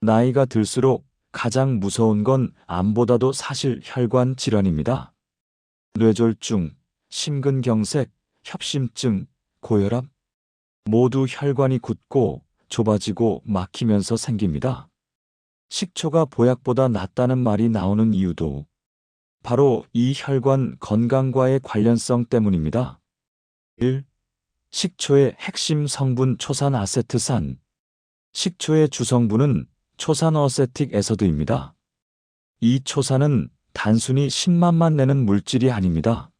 나이가 들수록 가장 무서운 건 암보다도 사실 혈관 질환입니다. 뇌졸중, 심근경색, 협심증, 고혈압 모두 혈관이 굳고 좁아지고 막히면서 생깁니다. 식초가 보약보다 낫다는 말이 나오는 이유도 바로 이 혈관 건강과의 관련성 때문입니다. 1. 식초의 핵심 성분 초산아세트산. 식초의 주성분은 초산어세틱 에서드입니다. 이 초산은 단순히 신맛만 내는 물질이 아닙니다.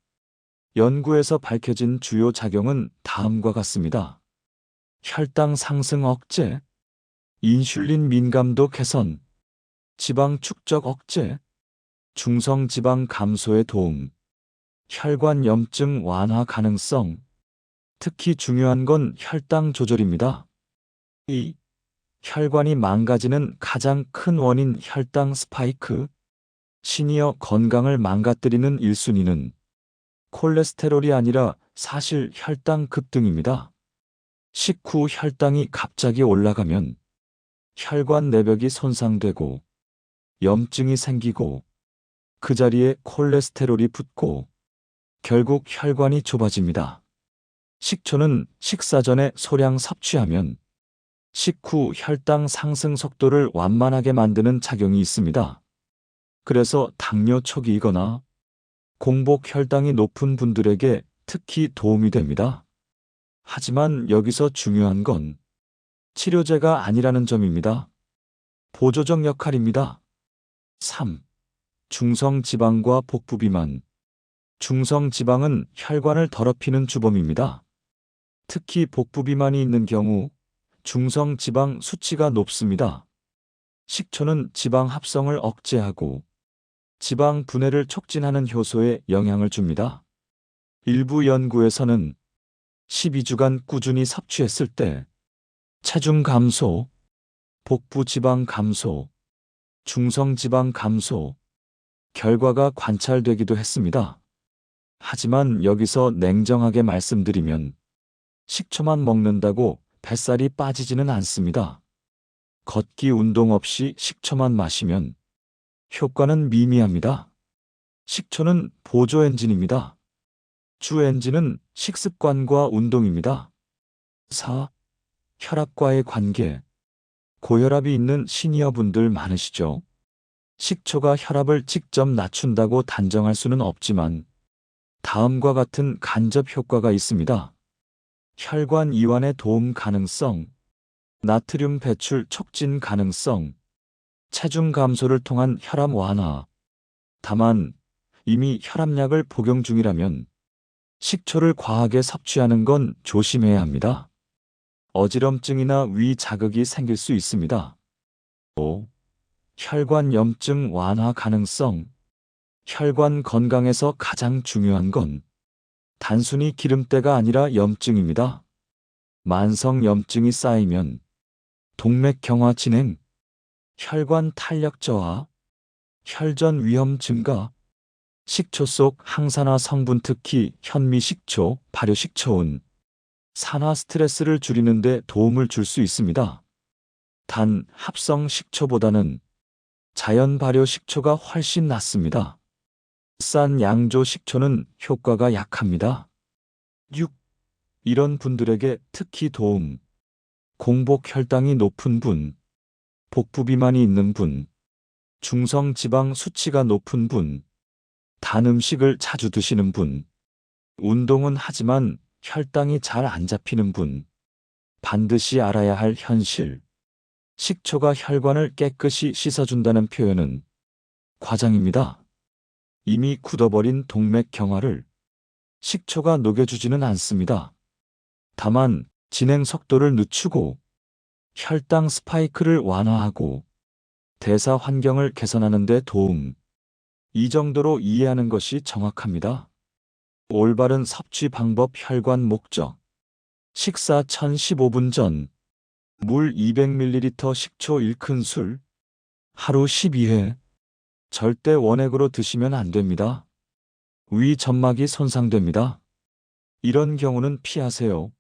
연구에서 밝혀진 주요 작용은 다음과 같습니다. 혈당 상승 억제, 인슐린 민감도 개선, 지방 축적 억제, 중성 지방 감소에 도움, 혈관 염증 완화 가능성, 특히 중요한 건 혈당 조절입니다. 2. 혈관이 망가지는 가장 큰 원인 혈당 스파이크. 시니어 건강을 망가뜨리는 1순위는 콜레스테롤이 아니라 사실 혈당 급등입니다. 식후 혈당이 갑자기 올라가면 혈관 내벽이 손상되고 염증이 생기고 그 자리에 콜레스테롤이 붙고 결국 혈관이 좁아집니다. 식초는 식사 전에 소량 섭취하면 식후 혈당 상승 속도를 완만하게 만드는 작용이 있습니다. 그래서 당뇨 초기이거나 공복 혈당이 높은 분들에게 특히 도움이 됩니다. 하지만 여기서 중요한 건 치료제가 아니라는 점입니다. 보조적 역할입니다. 3. 중성지방과 복부비만. 중성지방은 혈관을 더럽히는 주범입니다. 특히 복부비만이 있는 경우 중성지방 수치가 높습니다. 식초는 지방 합성을 억제하고 지방 분해를 촉진하는 효소에 영향을 줍니다. 일부 연구에서는 12주간 꾸준히 섭취했을 때 체중 감소, 복부 지방 감소, 중성 지방 감소 결과가 관찰되기도 했습니다. 하지만 여기서 냉정하게 말씀드리면 식초만 먹는다고 뱃살이 빠지지는 않습니다. 걷기 운동 없이 식초만 마시면 효과는 미미합니다. 식초는 보조 엔진입니다. 주 엔진은 식습관과 운동입니다. 4. 혈압과의 관계. 고혈압이 있는 시니어분들 많으시죠? 식초가 혈압을 직접 낮춘다고 단정할 수는 없지만 다음과 같은 간접 효과가 있습니다. 혈관 이완에 도움 가능성, 나트륨 배출 촉진 가능성, 체중 감소를 통한 혈압 완화. 다만 이미 혈압약을 복용 중이라면 식초를 과하게 섭취하는 건 조심해야 합니다. 어지럼증이나 위 자극이 생길 수 있습니다. 5. 혈관 염증 완화 가능성. 혈관 건강에서 가장 중요한 건 단순히 기름때가 아니라 염증입니다. 만성 염증이 쌓이면 동맥경화 진행, 혈관 탄력 저하, 혈전 위험 증가, 식초 속 항산화 성분 특히 현미식초, 발효식초은 산화 스트레스를 줄이는 데 도움을 줄 수 있습니다. 단 합성 식초보다는 자연 발효 식초가 훨씬 낫습니다. 싼 양조 식초는 효과가 약합니다. 6. 이런 분들에게 특히 도움. 공복 혈당이 높은 분, 복부 비만이 있는 분, 중성 지방 수치가 높은 분, 단 음식을 자주 드시는 분, 운동은 하지만 혈당이 잘 안 잡히는 분, 반드시 알아야 할 현실. 식초가 혈관을 깨끗이 씻어준다는 표현은 과장입니다. 이미 굳어버린 동맥경화를 식초가 녹여주지는 않습니다. 다만 진행 속도를 늦추고 혈당 스파이크를 완화하고 대사 환경을 개선하는 데 도움. 이 정도로 이해하는 것이 정확합니다. 올바른 섭취 방법 혈관 목적. 식사 1015분 전 물 200ml 식초 1큰술 하루 12회. 절대 원액으로 드시면 안 됩니다. 위 점막이 손상됩니다. 이런 경우는 피하세요.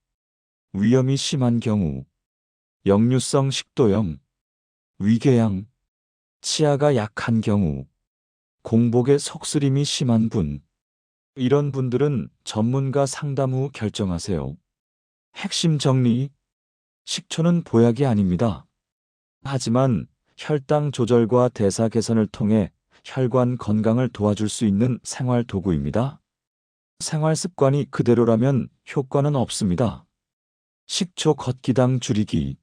위험이 심한 경우 역류성 식도염, 위궤양, 치아가 약한 경우, 공복에 속쓰림이 심한 분, 이런 분들은 전문가 상담 후 결정하세요. 핵심 정리, 식초는 보약이 아닙니다. 하지만 혈당 조절과 대사 개선을 통해 혈관 건강을 도와줄 수 있는 생활 도구입니다. 생활 습관이 그대로라면 효과는 없습니다. 식초 걷기당 줄이기.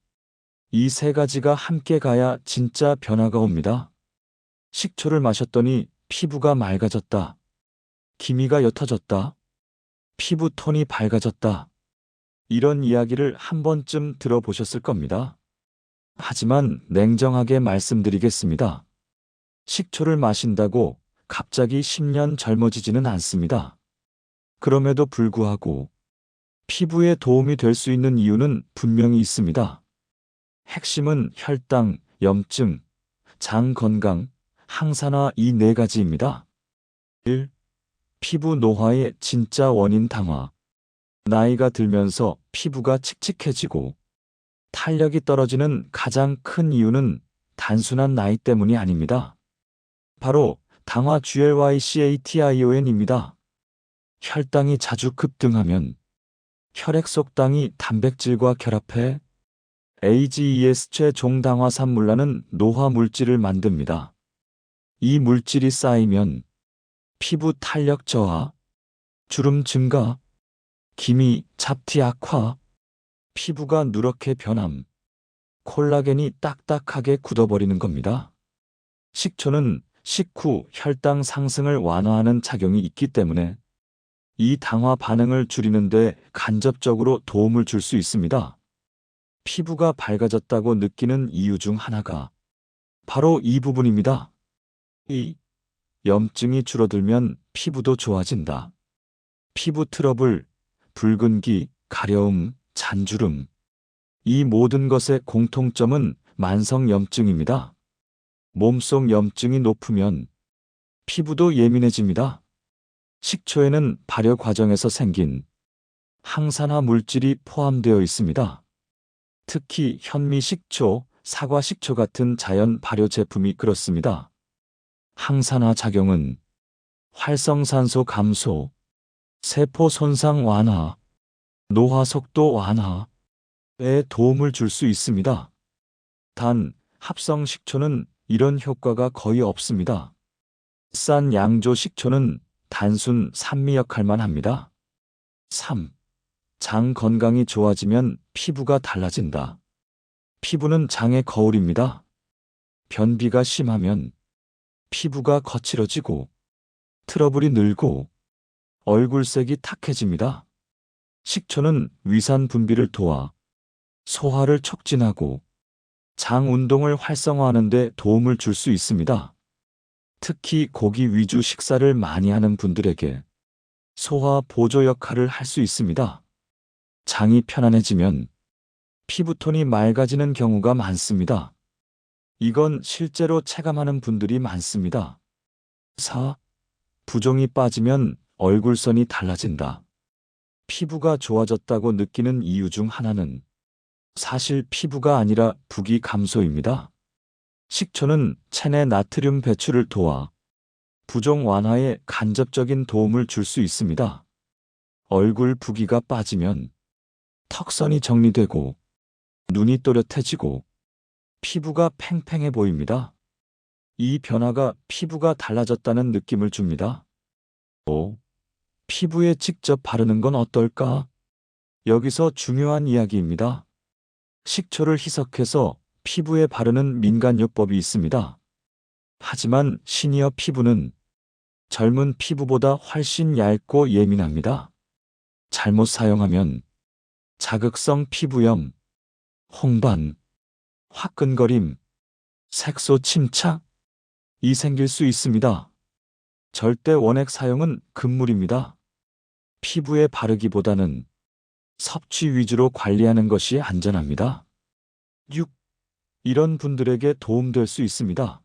이 세 가지가 함께 가야 진짜 변화가 옵니다. 식초를 마셨더니 피부가 맑아졌다. 기미가 옅어졌다. 피부 톤이 밝아졌다. 이런 이야기를 한 번쯤 들어보셨을 겁니다. 하지만 냉정하게 말씀드리겠습니다. 식초를 마신다고 갑자기 10년 젊어지지는 않습니다. 그럼에도 불구하고 피부에 도움이 될 수 있는 이유는 분명히 있습니다. 핵심은 혈당, 염증, 장 건강, 항산화 이 네 가지입니다. 1. 피부 노화의 진짜 원인 당화. 나이가 들면서 피부가 칙칙해지고 탄력이 떨어지는 가장 큰 이유는 단순한 나이 때문이 아닙니다. 바로 당화 GLYCATION입니다. 혈당이 자주 급등하면 혈액 속 당이 단백질과 결합해 AGEs 최종당화산물라는 노화 물질을 만듭니다. 이 물질이 쌓이면 피부 탄력 저하, 주름 증가, 기미, 잡티 악화, 피부가 누렇게 변함, 콜라겐이 딱딱하게 굳어버리는 겁니다. 식초는 식후 혈당 상승을 완화하는 작용이 있기 때문에 이 당화 반응을 줄이는 데 간접적으로 도움을 줄 수 있습니다. 피부가 밝아졌다고 느끼는 이유 중 하나가 바로 이 부분입니다. 2. 염증이 줄어들면 피부도 좋아진다. 피부 트러블, 붉은기, 가려움, 잔주름. 이 모든 것의 공통점은 만성 염증입니다. 몸속 염증이 높으면 피부도 예민해집니다. 식초에는 발효 과정에서 생긴 항산화 물질이 포함되어 있습니다. 특히 현미식초, 사과식초 같은 자연 발효 제품이 그렇습니다. 항산화 작용은 활성산소 감소, 세포 손상 완화, 노화 속도 완화에 도움을 줄 수 있습니다. 단, 합성 식초는 이런 효과가 거의 없습니다. 싼 양조 식초는 단순 산미 역할만 합니다. 3. 장 건강이 좋아지면 피부가 달라진다. 피부는 장의 거울입니다. 변비가 심하면 피부가 거칠어지고 트러블이 늘고 얼굴색이 탁해집니다. 식초는 위산 분비를 도와 소화를 촉진하고 장 운동을 활성화하는 데 도움을 줄 수 있습니다. 특히 고기 위주 식사를 많이 하는 분들에게 소화 보조 역할을 할 수 있습니다. 장이 편안해지면 피부톤이 맑아지는 경우가 많습니다. 이건 실제로 체감하는 분들이 많습니다. 4. 부종이 빠지면 얼굴선이 달라진다. 피부가 좋아졌다고 느끼는 이유 중 하나는 사실 피부가 아니라 부기 감소입니다. 식초는 체내 나트륨 배출을 도와 부종 완화에 간접적인 도움을 줄 수 있습니다. 얼굴 부기가 빠지면 턱선이 정리되고 눈이 또렷해지고 피부가 팽팽해 보입니다. 이 변화가 피부가 달라졌다는 느낌을 줍니다. 5. 피부에 직접 바르는 건 어떨까? 여기서 중요한 이야기입니다. 식초를 희석해서 피부에 바르는 민간요법이 있습니다. 하지만 시니어 피부는 젊은 피부보다 훨씬 얇고 예민합니다. 잘못 사용하면 자극성 피부염, 홍반, 화끈거림, 색소 침착이 생길 수 있습니다. 절대 원액 사용은 금물입니다. 피부에 바르기보다는 섭취 위주로 관리하는 것이 안전합니다. 6. 이런 분들에게 도움될 수 있습니다.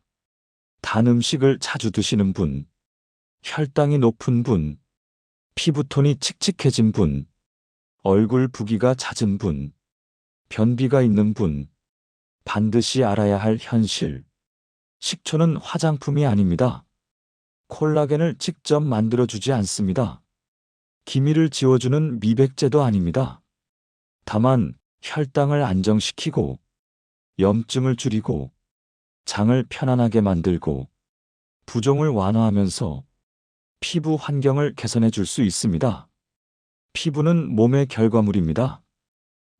단 음식을 자주 드시는 분, 혈당이 높은 분, 피부톤이 칙칙해진 분, 얼굴 부기가 잦은 분, 변비가 있는 분, 반드시 알아야 할 현실. 식초는 화장품이 아닙니다. 콜라겐을 직접 만들어주지 않습니다. 기미를 지워주는 미백제도 아닙니다. 다만 혈당을 안정시키고 염증을 줄이고 장을 편안하게 만들고 부종을 완화하면서 피부 환경을 개선해 줄 수 있습니다. 피부는 몸의 결과물입니다.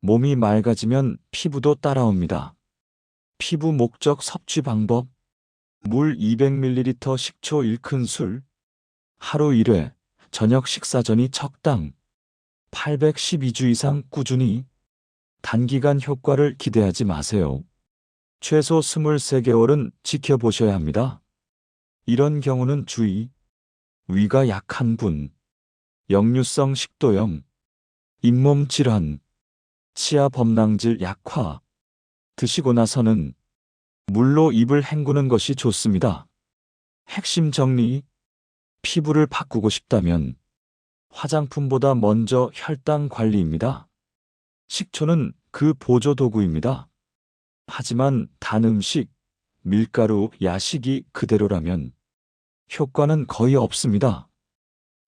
몸이 맑아지면 피부도 따라옵니다. 피부 목적 섭취 방법: 물 200ml 식초 1큰술, 하루 1회, 저녁 식사 전이 적당, 812주 이상 꾸준히. 단기간 효과를 기대하지 마세요. 최소 23개월은 지켜보셔야 합니다. 이런 경우는 주의: 위가 약한 분, 역류성 식도염, 잇몸 질환, 치아 범랑질 약화. 드시고 나서는 물로 입을 헹구는 것이 좋습니다. 핵심 정리: 피부를 바꾸고 싶다면 화장품보다 먼저 혈당 관리입니다. 식초는 그 보조 도구입니다. 하지만 단 음식, 밀가루, 야식이 그대로라면 효과는 거의 없습니다.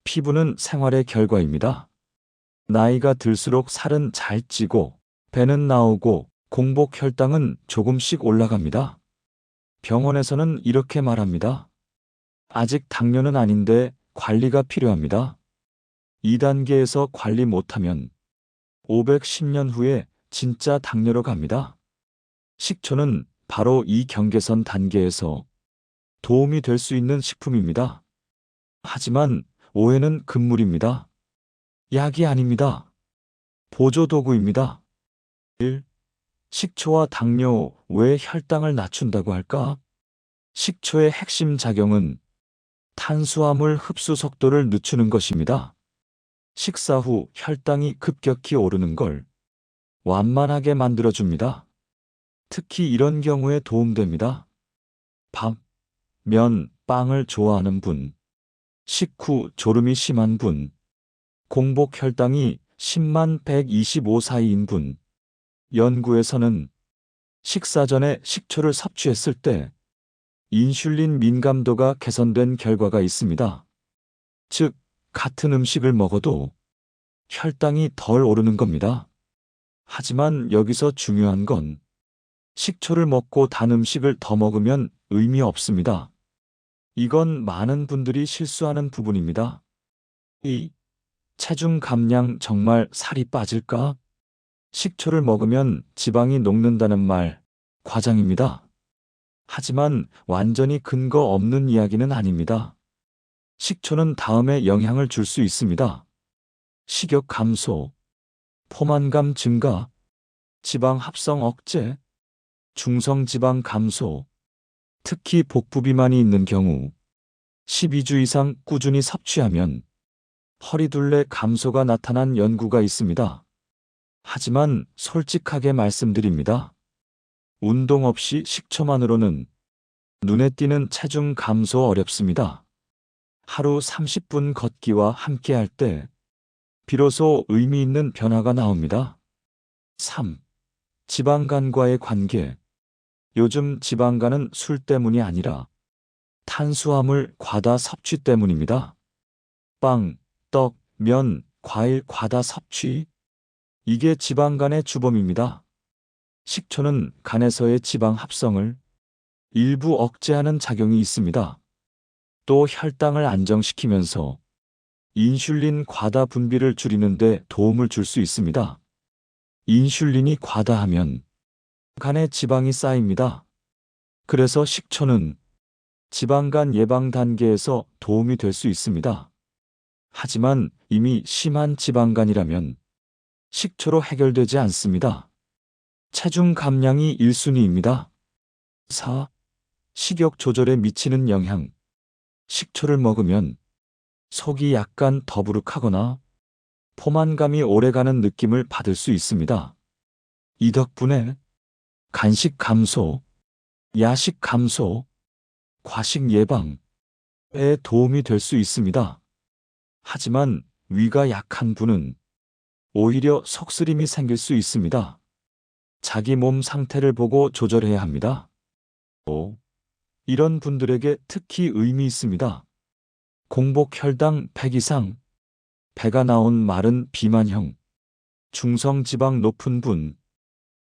피부는 생활의 결과입니다. 나이가 들수록 살은 잘 찌고 배는 나오고 공복 혈당은 조금씩 올라갑니다. 병원에서는 이렇게 말합니다. 아직 당뇨는 아닌데 관리가 필요합니다. 2단계에서 관리 못하면 510년 후에 진짜 당뇨로 갑니다. 식초는 바로 이 경계선 단계에서 도움이 될 수 있는 식품입니다. 하지만 오해는 금물입니다. 약이 아닙니다. 보조 도구입니다. 1. 식초와 당뇨 왜 혈당을 낮춘다고 할까? 식초의 핵심 작용은 탄수화물 흡수 속도를 늦추는 것입니다. 식사 후 혈당이 급격히 오르는 걸 완만하게 만들어줍니다. 특히 이런 경우에 도움됩니다. 밥, 면, 빵을 좋아하는 분, 식후 졸음이 심한 분, 공복 혈당이 10만 125 사이인 분. 연구에서는 식사 전에 식초를 섭취했을 때 인슐린 민감도가 개선된 결과가 있습니다. 즉, 같은 음식을 먹어도 혈당이 덜 오르는 겁니다. 하지만 여기서 중요한 건 식초를 먹고 단 음식을 더 먹으면 의미 없습니다. 이건 많은 분들이 실수하는 부분입니다. 2. 체중 감량 정말 살이 빠질까? 식초를 먹으면 지방이 녹는다는 말, 과장입니다. 하지만 완전히 근거 없는 이야기는 아닙니다. 식초는 다음에 영향을 줄 수 있습니다. 식욕 감소, 포만감 증가, 지방 합성 억제, 중성지방 감소. 특히 복부 비만이 있는 경우 12주 이상 꾸준히 섭취하면 허리둘레 감소가 나타난 연구가 있습니다. 하지만 솔직하게 말씀드립니다. 운동 없이 식초만으로는 눈에 띄는 체중 감소 어렵습니다. 하루 30분 걷기와 함께할 때 비로소 의미 있는 변화가 나옵니다. 3. 지방간과의 관계. 요즘 지방간은 술 때문이 아니라 탄수화물 과다 섭취 때문입니다. 빵, 떡, 면, 과일 과다 섭취. 이게 지방간의 주범입니다. 식초는 간에서의 지방 합성을 일부 억제하는 작용이 있습니다. 또 혈당을 안정시키면서 인슐린 과다 분비를 줄이는 데 도움을 줄 수 있습니다. 인슐린이 과다하면 간에 지방이 쌓입니다. 그래서 식초는 지방간 예방 단계에서 도움이 될 수 있습니다. 하지만 이미 심한 지방간이라면 식초로 해결되지 않습니다. 체중 감량이 1순위입니다. 4. 식욕 조절에 미치는 영향. 식초를 먹으면 속이 약간 더부룩하거나 포만감이 오래가는 느낌을 받을 수 있습니다. 이 덕분에 간식 감소, 야식 감소, 과식 예방에 도움이 될 수 있습니다. 하지만 위가 약한 분은 오히려 속쓰림이 생길 수 있습니다. 자기 몸 상태를 보고 조절해야 합니다. 5. 이런 분들에게 특히 의미 있습니다. 공복 혈당 100 이상, 배가 나온 마른 비만형, 중성지방 높은 분,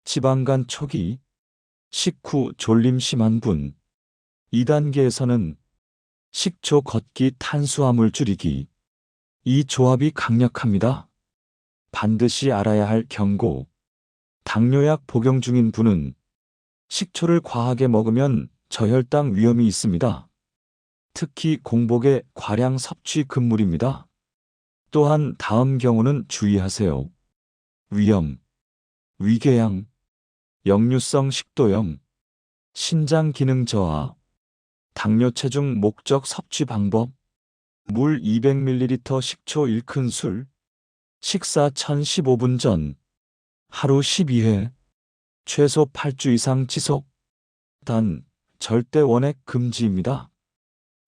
지방간 초기, 식후 졸림 심한 분. 2단계에서는 식초 걷기 탄수화물 줄이기. 이 조합이 강력합니다. 반드시 알아야 할 경고. 당뇨약 복용 중인 분은 식초를 과하게 먹으면 저혈당 위험이 있습니다. 특히 공복에 과량 섭취 금물입니다. 또한 다음 경우는 주의하세요. 위염, 위궤양, 역류성 식도염, 신장 기능 저하, 당뇨 체중 목적 섭취 방법, 물 200ml 식초 1큰술, 식사 1015분 전, 하루 12회, 최소 8주 이상 지속, 단 절대 원액 금지입니다.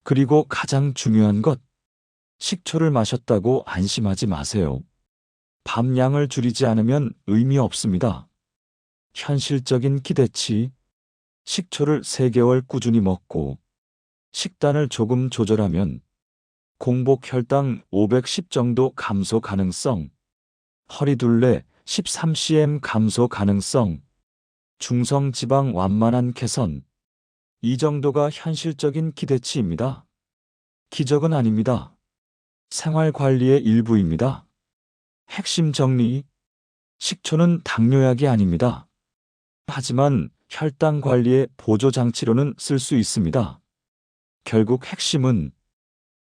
그리고 가장 중요한 것, 식초를 마셨다고 안심하지 마세요. 밤양을 줄이지 않으면 의미 없습니다. 현실적인 기대치, 식초를 3개월 꾸준히 먹고 식단을 조금 조절하면 공복 혈당 510 정도 감소 가능성, 허리둘레 13cm 감소 가능성, 중성지방 완만한 개선, 이 정도가 현실적인 기대치입니다. 기적은 아닙니다. 생활관리의 일부입니다. 핵심 정리, 식초는 당뇨약이 아닙니다. 하지만 혈당 관리의 보조장치로는 쓸 수 있습니다. 결국 핵심은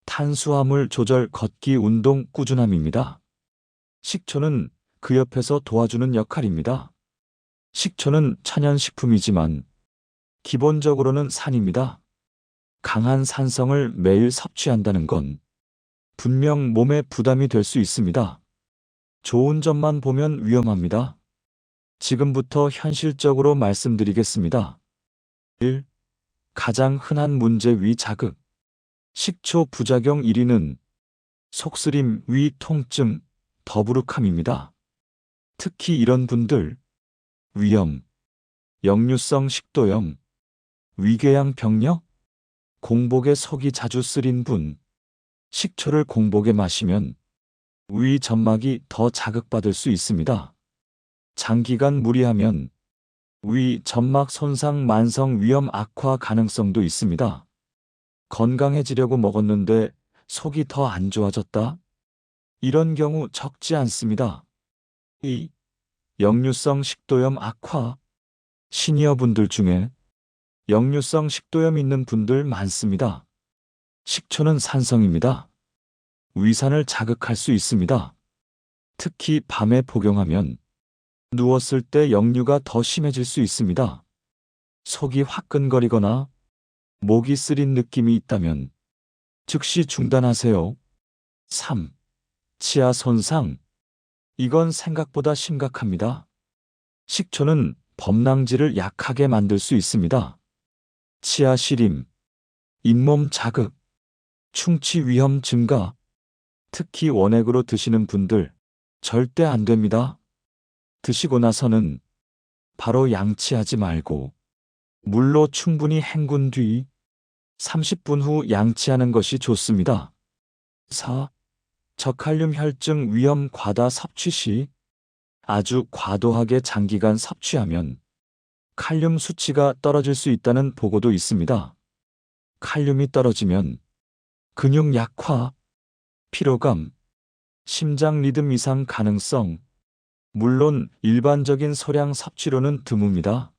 탄수화물 조절, 걷기, 운동, 꾸준함입니다. 식초는 그 옆에서 도와주는 역할입니다. 식초는 천연식품이지만 기본적으로는 산입니다. 강한 산성을 매일 섭취한다는 건 분명 몸에 부담이 될 수 있습니다. 좋은 점만 보면 위험합니다. 지금부터 현실적으로 말씀드리겠습니다. 1. 가장 흔한 문제 위 자극. 식초 부작용 1위는 속쓰림, 위 통증, 더부룩함입니다. 특히 이런 분들, 위염, 역류성 식도염, 위궤양 병력, 공복에 속이 자주 쓰린 분, 식초를 공복에 마시면 위 점막이 더 자극받을 수 있습니다. 장기간 무리하면 위 점막 손상, 만성 위염 악화 가능성도 있습니다. 건강해지려고 먹었는데 속이 더 안 좋아졌다? 이런 경우 적지 않습니다. 2. 역류성 식도염 악화. 시니어분들 중에 역류성 식도염 있는 분들 많습니다. 식초는 산성입니다. 위산을 자극할 수 있습니다. 특히 밤에 복용하면 누웠을 때 역류가 더 심해질 수 있습니다. 속이 화끈거리거나 목이 쓰린 느낌이 있다면 즉시 중단하세요. 3. 치아 손상. 이건 생각보다 심각합니다. 식초는 범랑질을 약하게 만들 수 있습니다. 치아 시림, 잇몸 자극, 충치 위험 증가. 특히 원액으로 드시는 분들 절대 안 됩니다. 드시고 나서는 바로 양치하지 말고 물로 충분히 헹군 뒤 30분 후 양치하는 것이 좋습니다. 4. 저칼륨 혈증 위험. 과다 섭취 시 아주 과도하게 장기간 섭취하면 칼륨 수치가 떨어질 수 있다는 보고도 있습니다. 칼륨이 떨어지면 근육 약화, 피로감, 심장 리듬 이상 가능성, 물론 일반적인 소량 섭취로는 드뭅니다.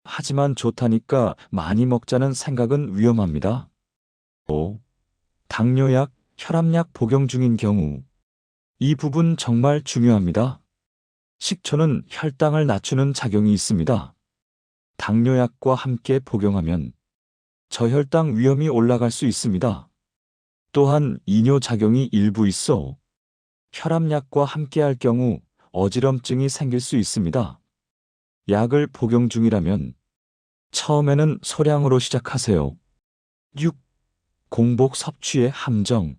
하지만 좋다니까 많이 먹자는 생각은 위험합니다. 5. 당뇨약, 혈압약 복용 중인 경우. 이 부분 정말 중요합니다. 식초는 혈당을 낮추는 작용이 있습니다. 당뇨약과 함께 복용하면 저혈당 위험이 올라갈 수 있습니다. 또한 이뇨작용이 일부 있어 혈압약과 함께할 경우 어지럼증이 생길 수 있습니다. 약을 복용 중이라면 처음에는 소량으로 시작하세요. 6. 공복 섭취의 함정.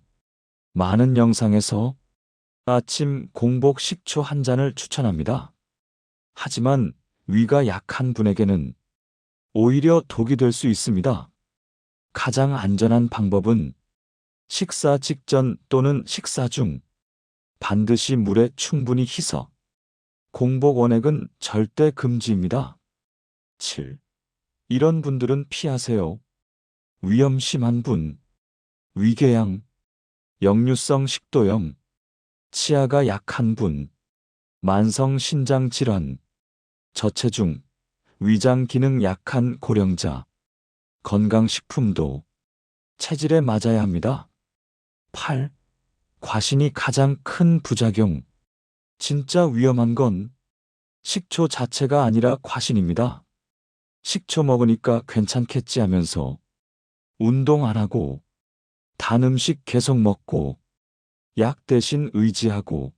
많은 영상에서 아침 공복 식초 한 잔을 추천합니다. 하지만 위가 약한 분에게는 오히려 독이 될 수 있습니다. 가장 안전한 방법은 식사 직전 또는 식사 중 반드시 물에 충분히 희석. 공복 원액은 절대 금지입니다. 7. 이런 분들은 피하세요. 위험 심한 분, 위궤양, 역류성 식도염, 치아가 약한 분, 만성 신장 질환, 저체중, 위장 기능 약한 고령자, 건강식품도 체질에 맞아야 합니다. 8. 과신이 가장 큰 부작용. 진짜 위험한 건 식초 자체가 아니라 과신입니다. 식초 먹으니까 괜찮겠지 하면서 운동 안 하고 단 음식 계속 먹고 약 대신 의지하고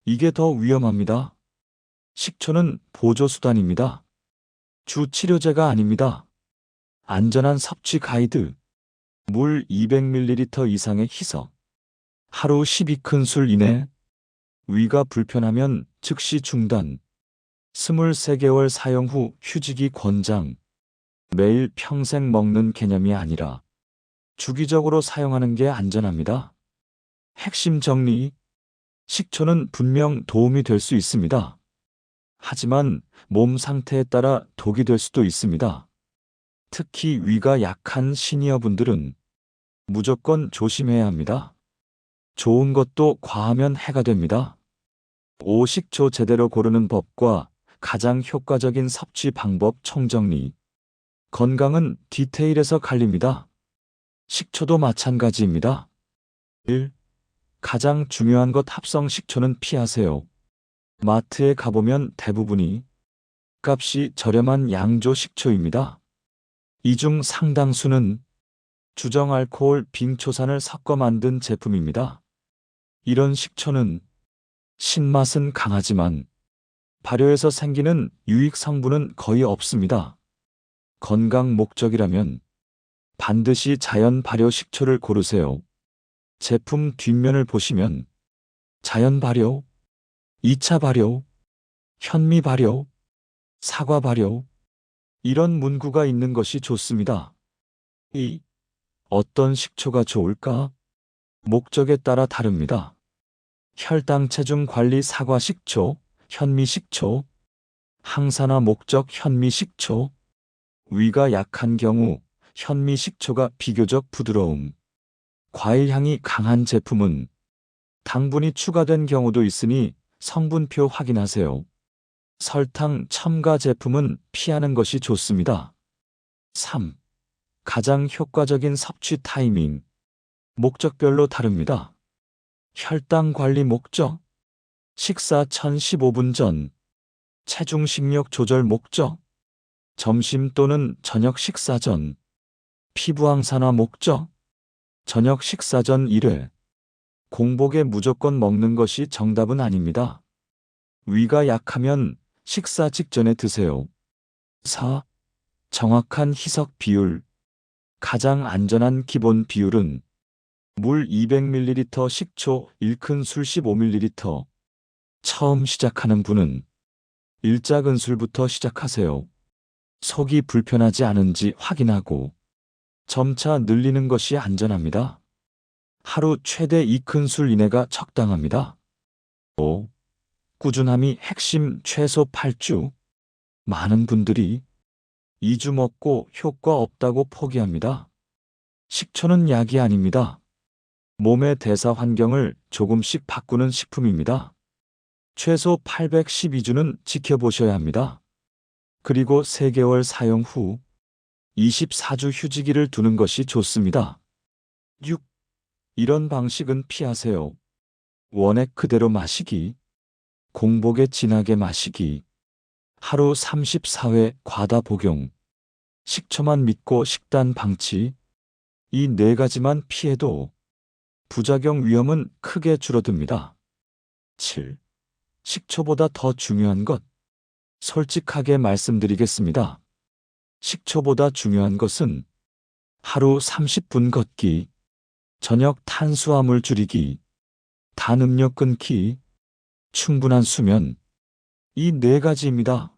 이게 더 위험합니다. 식초는 보조수단입니다. 주 치료제가 아닙니다. 안전한 섭취 가이드. 물 200ml 이상의 희석. 하루 12큰술 이내. 위가 불편하면 즉시 중단. 23개월 사용 후 휴지기 권장. 매일 평생 먹는 개념이 아니라 주기적으로 사용하는 게 안전합니다. 핵심 정리. 식초는 분명 도움이 될 수 있습니다. 하지만 몸 상태에 따라 독이 될 수도 있습니다. 특히 위가 약한 시니어분들은 무조건 조심해야 합니다. 좋은 것도 과하면 해가 됩니다. 5. 식초 제대로 고르는 법과 가장 효과적인 섭취 방법 총정리. 건강은 디테일에서 갈립니다. 식초도 마찬가지입니다. 1. 가장 중요한 것 합성 식초는 피하세요. 마트에 가보면 대부분이 값이 저렴한 양조 식초입니다. 이 중 상당수는 주정 알코올 빙초산을 섞어 만든 제품입니다. 이런 식초는 신맛은 강하지만 발효에서 생기는 유익 성분은 거의 없습니다. 건강 목적이라면 반드시 자연 발효 식초를 고르세요. 제품 뒷면을 보시면 자연 발효, 2차 발효, 현미 발효, 사과 발효 이런 문구가 있는 것이 좋습니다. 2. 어떤 식초가 좋을까? 목적에 따라 다릅니다. 혈당 체중 관리 사과 식초, 현미 식초, 항산화 목적 현미 식초, 위가 약한 경우 현미 식초가 비교적 부드러움, 과일 향이 강한 제품은 당분이 추가된 경우도 있으니 성분표 확인하세요. 설탕 첨가 제품은 피하는 것이 좋습니다. 3. 가장 효과적인 섭취 타이밍. 목적별로 다릅니다. 혈당 관리 목적, 식사 전 15분 전, 체중 식력 조절 목적, 점심 또는 저녁 식사 전, 피부 항산화 목적, 저녁 식사 전 1회. 공복에 무조건 먹는 것이 정답은 아닙니다. 위가 약하면 식사 직전에 드세요. 4. 정확한 희석 비율. 가장 안전한 기본 비율은 물 200ml 식초 1큰술 15ml. 처음 시작하는 분은 1작은술부터 시작하세요. 속이 불편하지 않은지 확인하고 점차 늘리는 것이 안전합니다. 하루 최대 2큰술 이내가 적당합니다. 5. 꾸준함이 핵심 최소 8주. 많은 분들이 2주 먹고 효과 없다고 포기합니다. 식초는 약이 아닙니다. 몸의 대사 환경을 조금씩 바꾸는 식품입니다. 최소 812주는 지켜보셔야 합니다. 그리고 3개월 사용 후 24주 휴지기를 두는 것이 좋습니다. 6. 이런 방식은 피하세요. 원액 그대로 마시기, 공복에 진하게 마시기, 하루 34회 과다 복용, 식초만 믿고 식단 방치, 이 4가지만 피해도 부작용 위험은 크게 줄어듭니다. 7. 식초보다 더 중요한 것. 솔직하게 말씀드리겠습니다. 식초보다 중요한 것은 하루 30분 걷기, 저녁 탄수화물 줄이기, 단 음료 끊기, 충분한 수면, 이 4가지입니다.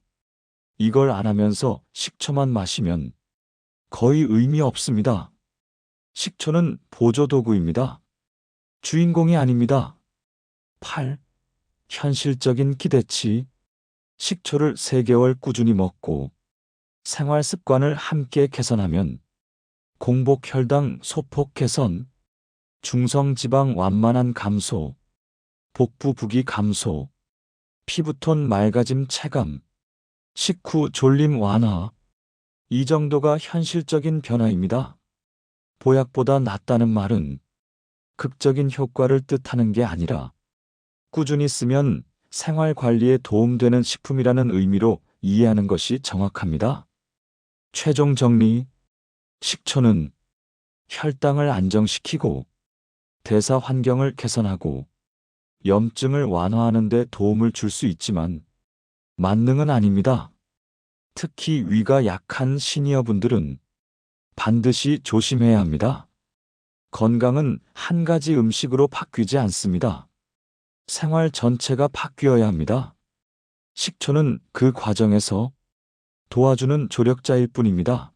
이걸 안 하면서 식초만 마시면 거의 의미 없습니다. 식초는 보조도구입니다. 주인공이 아닙니다. 8. 현실적인 기대치. 식초를 3개월 꾸준히 먹고 생활 습관을 함께 개선하면 공복 혈당 소폭 개선, 중성 지방 완만한 감소, 복부 부기 감소, 피부톤 맑아짐 체감, 식후 졸림 완화. 이 정도가 현실적인 변화입니다. 보약보다 낫다는 말은 극적인 효과를 뜻하는 게 아니라 꾸준히 쓰면 생활 관리에 도움되는 식품이라는 의미로 이해하는 것이 정확합니다. 최종 정리. 식초는 혈당을 안정시키고 대사 환경을 개선하고 염증을 완화하는 데 도움을 줄 수 있지만 만능은 아닙니다. 특히 위가 약한 시니어분들은 반드시 조심해야 합니다. 건강은 한 가지 음식으로 바뀌지 않습니다. 생활 전체가 바뀌어야 합니다. 식초는 그 과정에서 도와주는 조력자일 뿐입니다.